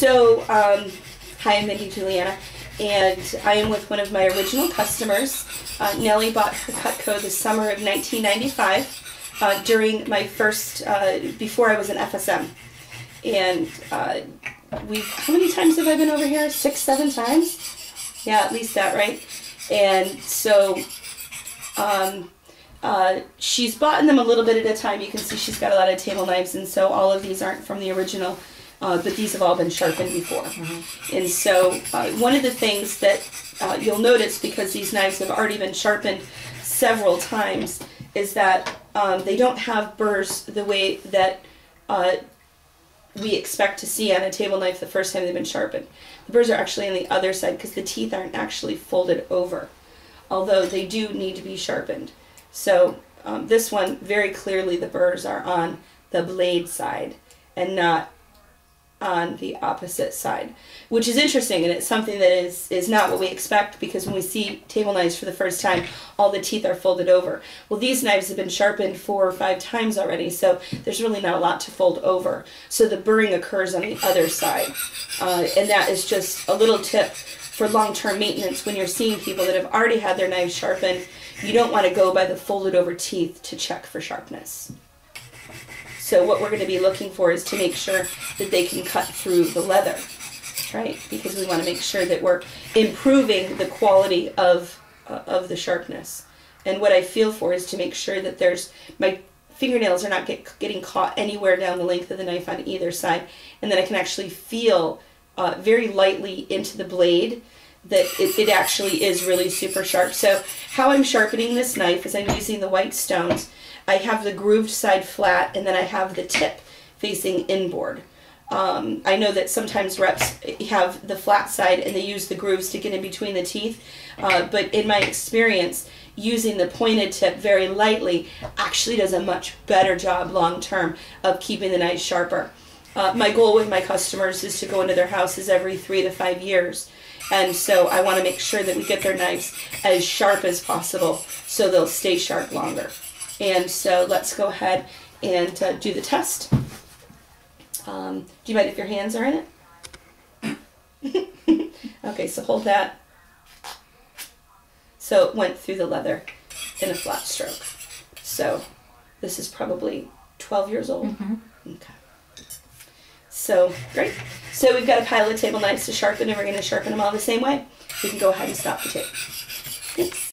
Hi, I'm Mindy Juliana, and I am with one of my original customers. Nellie bought her Cutco the summer of 1995 during my first, before I was an FSM. And how many times have I been over here? 6, 7 times? Yeah, at least that, right? And so she's bought them a little bit at a time. You can see she's got a lot of table knives, and so all of these aren't from the original, but these have all been sharpened before. And so one of the things that you'll notice, because these knives have already been sharpened several times, is that they don't have burrs the way that we expect to see on a table knife the first time they've been sharpened. The burrs are actually on the other side because the teeth aren't actually folded over, although they do need to be sharpened. So this one, very clearly the burrs are on the blade side and not on the opposite side, which is interesting, and it's something that is not what we expect, because when we see table knives for the first time, all the teeth are folded over. Well, these knives have been sharpened 4 or 5 times already, so there's really not a lot to fold over. So the burring occurs on the other side, and that is just a little tip for long-term maintenance. When you're seeing people that have already had their knives sharpened, you don't want to go by the folded over teeth to check for sharpness. So what we're going to be looking for is to make sure that they can cut through the leather, right? Because we want to make sure that we're improving the quality of the sharpness. And what I feel for is to make sure that my fingernails are not getting caught anywhere down the length of the knife on either side, and that I can actually feel very lightly into the blade that it actually is really super sharp. So how I'm sharpening this knife is I'm using the white stones. I have the grooved side flat, and then I have the tip facing inboard. I know that sometimes reps have the flat side and they use the grooves to get in between the teeth, but in my experience, using the pointed tip very lightly actually does a much better job long term of keeping the knife sharper. My goal with my customers is to go into their houses every 3 to 5 years. And so I want to make sure that we get their knives as sharp as possible so they'll stay sharp longer. And so let's go ahead and do the test. Do you mind if your hands are in it? Okay, so hold that. So it went through the leather in a flat stroke. So this is probably 12 years old. Okay. So, great. So we've got a pile of table knives to sharpen, and we're going to sharpen them all the same way. We can go ahead and stop the tape. Thanks.